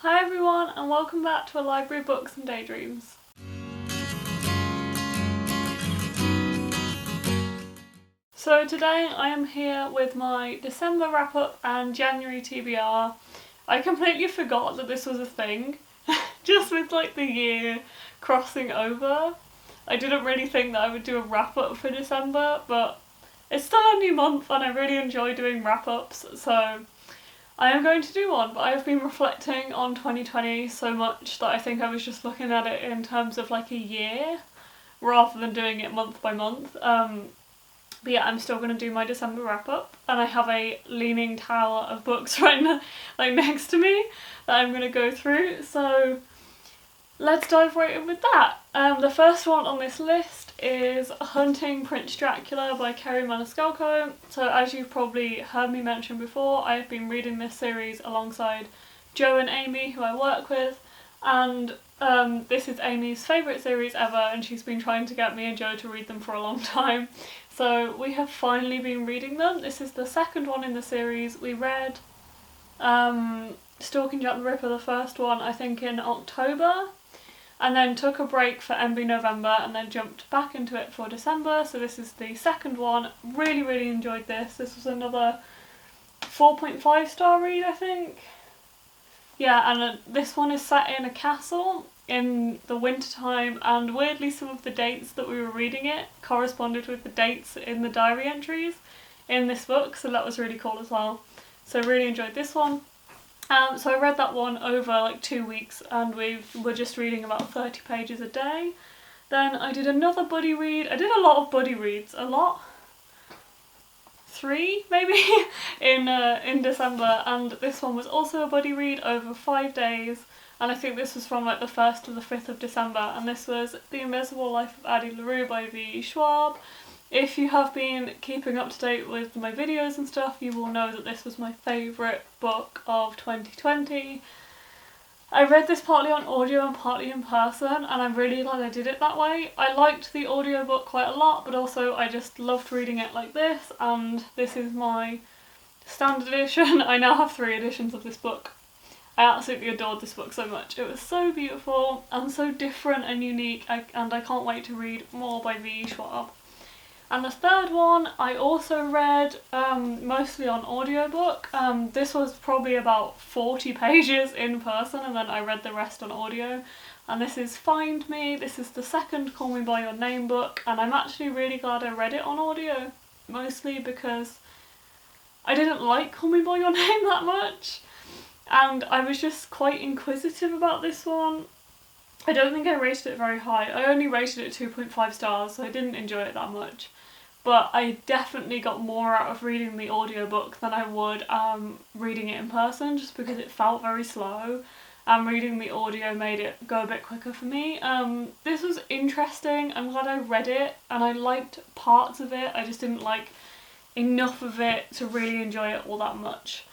Hi everyone and welcome back to a Library of Books and Daydreams. So today I am here with my December wrap up and January TBR. I completely forgot that this was a thing, just with like the year crossing over. I didn't really think that I would do a wrap up for December, but it's still a new month and I really enjoy doing wrap ups, so I am going to do one. But I've been reflecting on 2020 so much that I think I was just looking at it in terms of like a year rather than doing it month by month. But yeah, I'm still going to do my December wrap up, and I have a leaning tower of books right now, like next to me, that I'm going to go through. So let's dive right in with that. The first one on this list is Hunting Prince Dracula by Kerri Maniscalco. So as you've probably heard me mention before, I've been reading this series alongside Jo and Amy, who I work with, and this is Amy's favourite series ever, and she's been trying to get me and Jo to read them for a long time. So we have finally been reading them. This is the second one in the series. We read Stalking Jack the Ripper, the first one, I think in October, and then took a break for MB November and then jumped back into it for December. So this is the second one. Really enjoyed this. This was another 4.5 star read, I think. Yeah, and this one is set in a castle in the winter time, and weirdly some of the dates that we were reading it corresponded with the dates in the diary entries in this book, so that was really cool as well. So really enjoyed this one. So I read that one over like 2 weeks, and we're just reading about 30 pages a day. Then I did another buddy read. I did a lot of buddy reads, a lot. 3 maybe in December, and this one was also a buddy read over 5 days, and I think this was from like the 1st to the 5th of December, and this was The Invisible Life of Addie LaRue by V. Schwab. If you have been keeping up to date with my videos and stuff, you will know that this was my favourite book of 2020. I read this partly on audio and partly in person, and I'm really glad I did it that way. I liked the audiobook quite a lot, but also I just loved reading it like this, and this is my standard edition. I now have 3 editions of this book. I absolutely adored this book so much. It was so beautiful and so different and unique, and I can't wait to read more by V. Schwab. And the third one I also read mostly on audiobook. This was probably about 40 pages in person, and then I read the rest on audio. And this is Find Me. This is the second Call Me By Your Name book, and I'm actually really glad I read it on audio, mostly because I didn't like Call Me By Your Name that much, and I was just quite inquisitive about this one. I don't think I rated it very high. I only rated it 2.5 stars, so I didn't enjoy it that much. But I definitely got more out of reading the audiobook than I would reading it in person, just because it felt very slow, and reading the audio made it go a bit quicker for me. This was interesting. I'm glad I read it, and I liked parts of it. I just didn't like enough of it to really enjoy it all that much.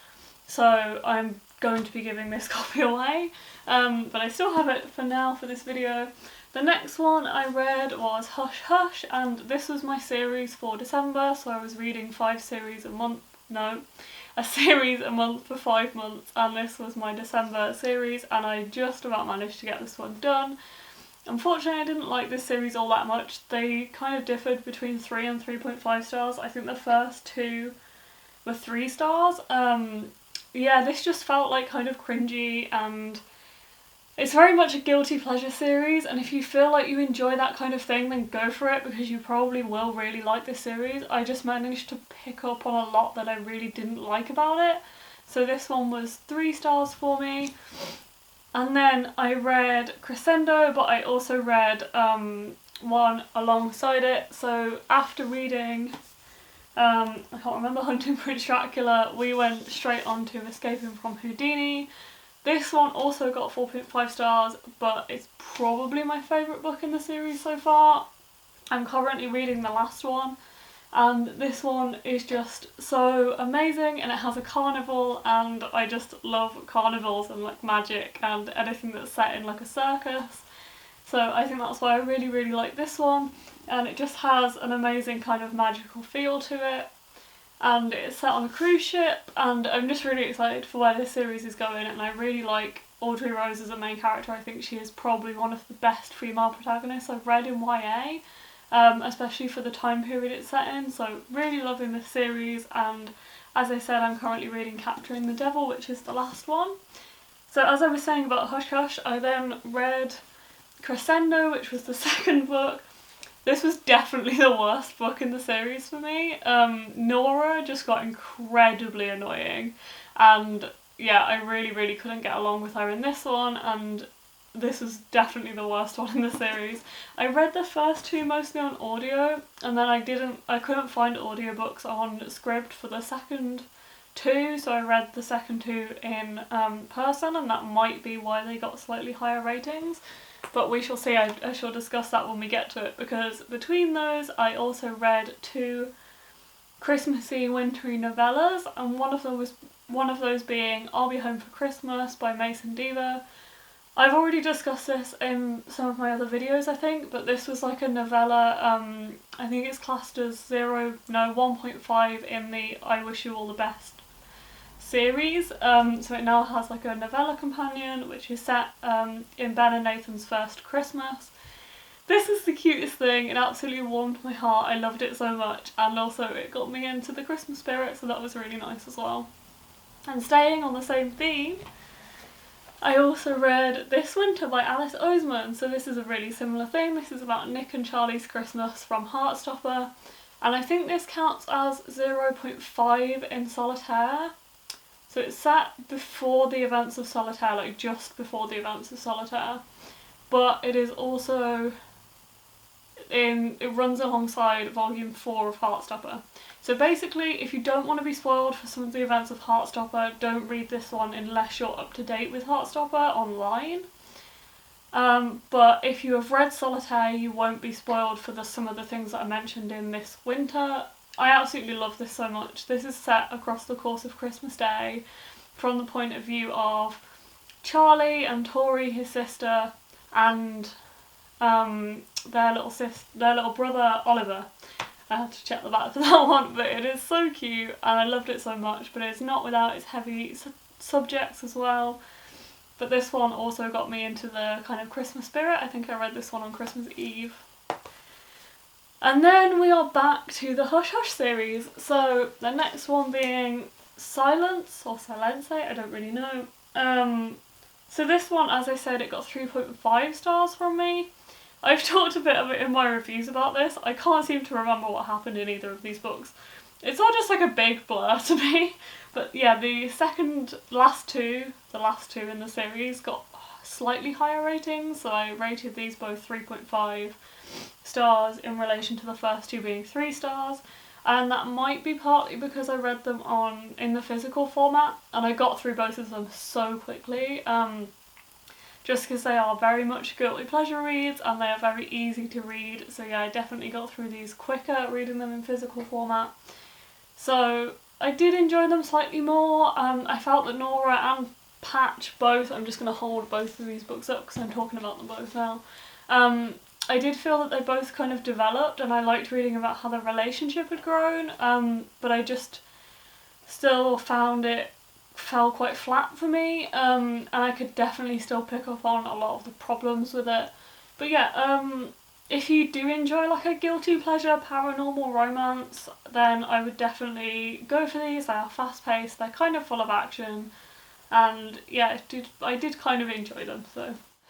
So I'm going to be giving this copy away, but I still have it for now for this video. The next one I read was Hush Hush, and this was my series for December, so I was reading 5 series a month, a series a month for 5 months, and this was my December series, and I just about managed to get this one done. Unfortunately, I didn't like this series all that much. They kind of differed between 3 and 3.5 stars. I think the first 2 were 3 stars. Yeah, this just felt like kind of cringy, and it's very much a guilty pleasure series, and if you feel like you enjoy that kind of thing, then go for it, because you probably will really like this series. I just managed to pick up on a lot that I really didn't like about it, so this one was 3 stars for me. And then I read Crescendo, but I also read one alongside it. So after reading I can't remember Hunting Prince Dracula, we went straight on to Escaping from Houdini. This one also got 4.5 stars, but it's probably my favourite book in the series so far. I'm currently reading the last one, and this one is just so amazing, and it has a carnival, and I just love carnivals and like magic and anything that's set in like a circus. So I think that's why I really like this one, and it just has an amazing kind of magical feel to it. And it's set on a cruise ship, and I'm just really excited for where this series is going, and I really like Audrey Rose as a main character. I think she is probably one of the best female protagonists I've read in YA, especially for the time period it's set in. So really loving this series, and as I said, I'm currently reading Capturing the Devil, which is the last one. So as I was saying about Hush Hush, I then read Crescendo, which was the second book. This was definitely the worst book in the series for me. Nora just got incredibly annoying, and yeah, I really couldn't get along with her in this one, and this was definitely the worst one in the series. I read the first two mostly on audio, and then I couldn't find audiobooks on Scribd for the second two, so I read the second two in person, and that might be why they got slightly higher ratings. But we shall see. I shall discuss that when we get to it, because between those I also read two Christmassy wintry novellas, and one of those being I'll Be Home for Christmas by Mason Deaver. I've already discussed this in some of my other videos, I think, but this was like a novella, I think it's classed as 1.5 in the I Wish You All the Best series, so it now has like a novella companion which is set in Ben and Nathan's first Christmas. This is the cutest thing, it absolutely warmed my heart, I loved it so much, and also it got me into the Christmas spirit, so that was really nice as well. And staying on the same theme, I also read This Winter by Alice Oseman, so this is a really similar thing. This is about Nick and Charlie's Christmas from Heartstopper, and I think this counts as 0.5 in Solitaire. So it's set before the events of Solitaire, like just before the events of Solitaire, but it is also it runs alongside volume 4 of Heartstopper. So basically, if you don't want to be spoiled for some of the events of Heartstopper, don't read this one unless you're up to date with Heartstopper online. But if you have read Solitaire, you won't be spoiled for some of the things that I mentioned in This Winter. I absolutely love this so much. This is set across the course of Christmas Day from the point of view of Charlie and Tori, his sister, and their little brother Oliver. I had to check the back for that one, but it is so cute and I loved it so much, but it's not without its heavy subjects as well. But this one also got me into the kind of Christmas spirit. I think I read this one on Christmas Eve. And then we are back to the Hush Hush series. So the next one being Silence, or Silence, I don't really know. So this one, as I said, it got 3.5 stars from me. I've talked a bit of it in my reviews about this. I can't seem to remember what happened in either of these books. It's all just like a big blur to me. But yeah, the last two in the series got slightly higher ratings, so I rated these both 3.5 stars in relation to the first two being 3 stars. And that might be partly because I read them in the physical format, and I got through both of them so quickly. Just because they are very much guilty pleasure reads and they are very easy to read. So yeah, I definitely got through these quicker reading them in physical format. So I did enjoy them slightly more. I felt that Nora and Patch both, I'm just going to hold both of these books up because I'm talking about them both now. I did feel that they both kind of developed, and I liked reading about how their relationship had grown, but I just still found it fell quite flat for me, and I could definitely still pick up on a lot of the problems with it. But yeah, if you do enjoy like a guilty pleasure paranormal romance, then I would definitely go for these. They are fast paced, they're kind of full of action, and yeah, I did kind of enjoy them.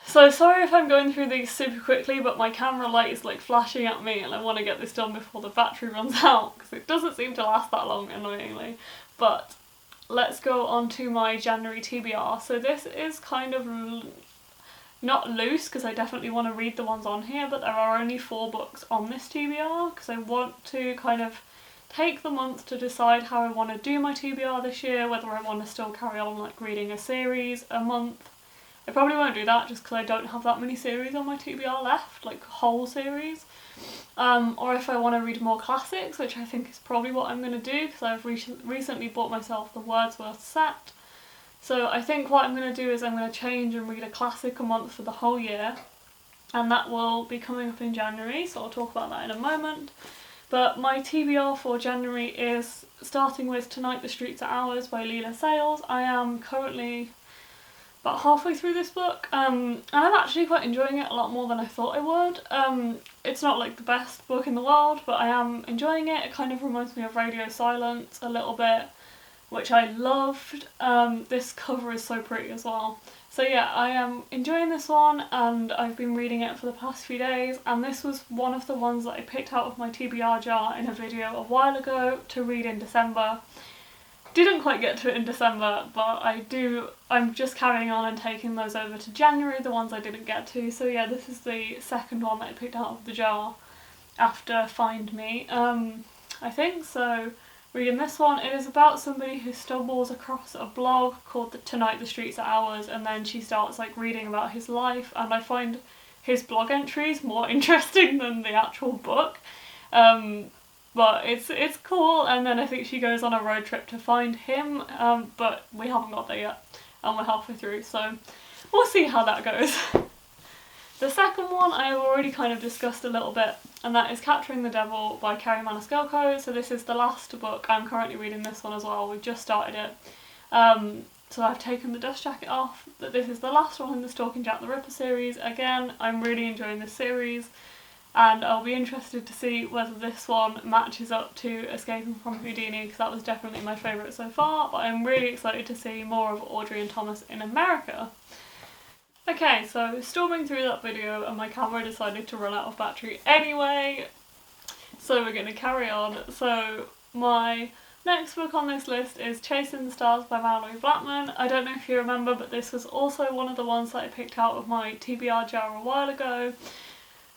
So sorry if I'm going through these super quickly, but my camera light is like flashing at me and I want to get this done before the battery runs out, because it doesn't seem to last that long, annoyingly. But let's go on to my January TBR. So this is kind of not loose, because I definitely want to read the ones on here, but there are only 4 books on this TBR, because I want to kind of take the month to decide how I want to do my TBR this year, whether I want to still carry on like reading a series a month. I probably won't do that just because I don't have that many series on my TBR left, like whole series. Or if I want to read more classics, which I think is probably what I'm going to do, because I've recently bought myself the Wordsworth set. So I think what I'm going to do is I'm going to change and read a classic a month for the whole year, and that will be coming up in January, so I'll talk about that in a moment. But my TBR for January is starting with Tonight the Streets Are Ours by Leela Sales. I am currently about halfway through this book, and I'm actually quite enjoying it a lot more than I thought I would. It's not like the best book in the world, but I am enjoying it. It kind of reminds me of Radio Silence a little bit, which I loved. This cover is so pretty as well. So yeah, I am enjoying this one, and I've been reading it for the past few days, and this was one of the ones that I picked out of my TBR jar in a video a while ago to read in December. Didn't quite get to it in December, but I'm just carrying on and taking those over to January, the ones I didn't get to. So yeah, this is the second one that I picked out of the jar after Find Me, I think. So reading this one, it is about somebody who stumbles across a blog called Tonight the Streets Are Ours, and then she starts like reading about his life, and I find his blog entries more interesting than the actual book. But it's cool, and then I think she goes on a road trip to find him, but we haven't got there yet, and we're halfway through, so we'll see how that goes. The second one I have already kind of discussed a little bit, and that is Capturing the Devil by Kerri Maniscalco. So this is the last book. I'm currently reading this one as well. We've just started it. So I've taken the dust jacket off, but this is the last one in the Stalking Jack the Ripper series. Again, I'm really enjoying this series, and I'll be interested to see whether this one matches up to Escaping from Houdini, because that was definitely my favourite so far, but I'm really excited to see more of Audrey and Thomas in America. Okay, so storming through that video and my camera decided to run out of battery anyway, so we're going to carry on. So my next book on this list is Chasing the Stars by Mallory Blackman. I don't know if you remember, but this was also one of the ones that I picked out of my TBR jar a while ago.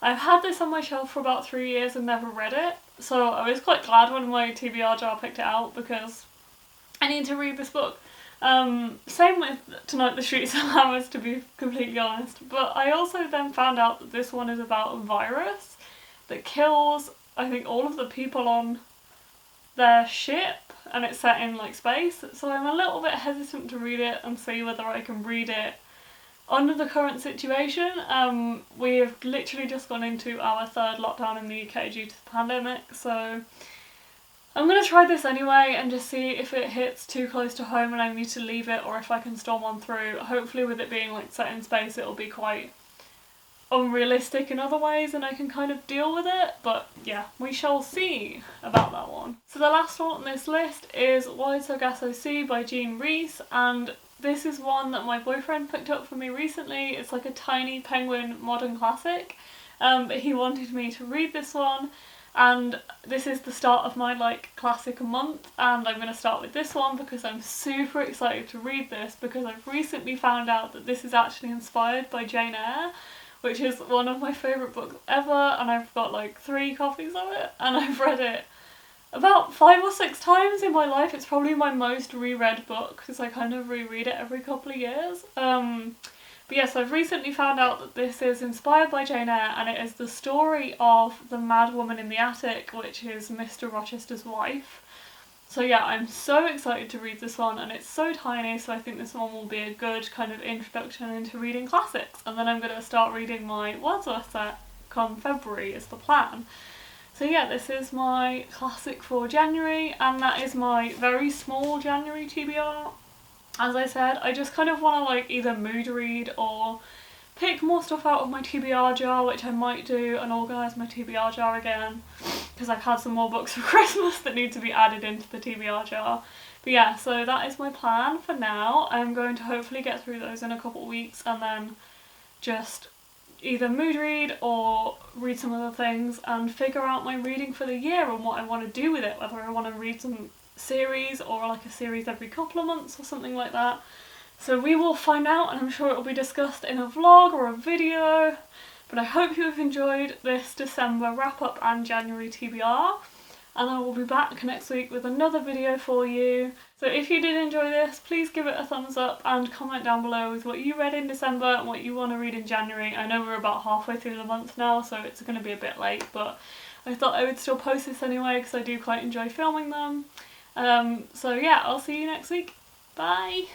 I've had this on my shelf for about 3 years and never read it, so I was quite glad when my TBR jar picked it out because I need to read this book. Same with Tonight the Streets Are Ours, to be completely honest, but I also then found out that this one is about a virus that kills, I think, all of the people on their ship, and it's set in like space, so I'm a little bit hesitant to read it and see whether I can read it under the current situation. We have literally just gone into our third lockdown in the UK due to the pandemic, so I'm going to try this anyway and just see if it hits too close to home and I need to leave it, or if I can storm on through. Hopefully with it being like set in space it'll be quite unrealistic in other ways and I can kind of deal with it, but yeah, we shall see about that one. So the last one on this list is Wide Sargasso Sea by Jean Rhys, and this is one that my boyfriend picked up for me recently. It's like a tiny penguin modern classic, but he wanted me to read this one. And this is the start of my like classic month, and I'm going to start with this one because I'm super excited to read this, because I've recently found out that this is actually inspired by Jane Eyre, which is one of my favourite books ever, and I've got like 3 copies of it, and I've read it about 5 or 6 times in my life. It's probably my most reread book because I kind of reread it every couple of years. But yes, I've recently found out that this is inspired by Jane Eyre, and it is the story of the mad woman in the attic, which is Mr. Rochester's wife. So yeah, I'm so excited to read this one, and it's so tiny, so I think this one will be a good kind of introduction into reading classics. And then I'm going to start reading my Wordsworth set come February is the plan. So yeah, this is my classic for January, and that is my very small January TBR. As I said, I just kind of want to like either mood read or pick more stuff out of my TBR jar, which I might do, and organise my TBR jar again, because I've had some more books for Christmas that need to be added into the TBR jar. But yeah, so that is my plan for now. I'm going to hopefully get through those in a couple of weeks and then just either mood read or read some other things and figure out my reading for the year and what I want to do with it, whether I want to read some series or like a series every couple of months or something like that. So we will find out, and I'm sure it will be discussed in a vlog or a video. But I hope you have enjoyed this December wrap up and January TBR, and I will be back next week with another video for you. So if you did enjoy this, please give it a thumbs up and comment down below with what you read in December and what you want to read in January. I know we're about halfway through the month now, so it's going to be a bit late, but I thought I would still post this anyway because I do quite enjoy filming them. So yeah, I'll see you next week. Bye!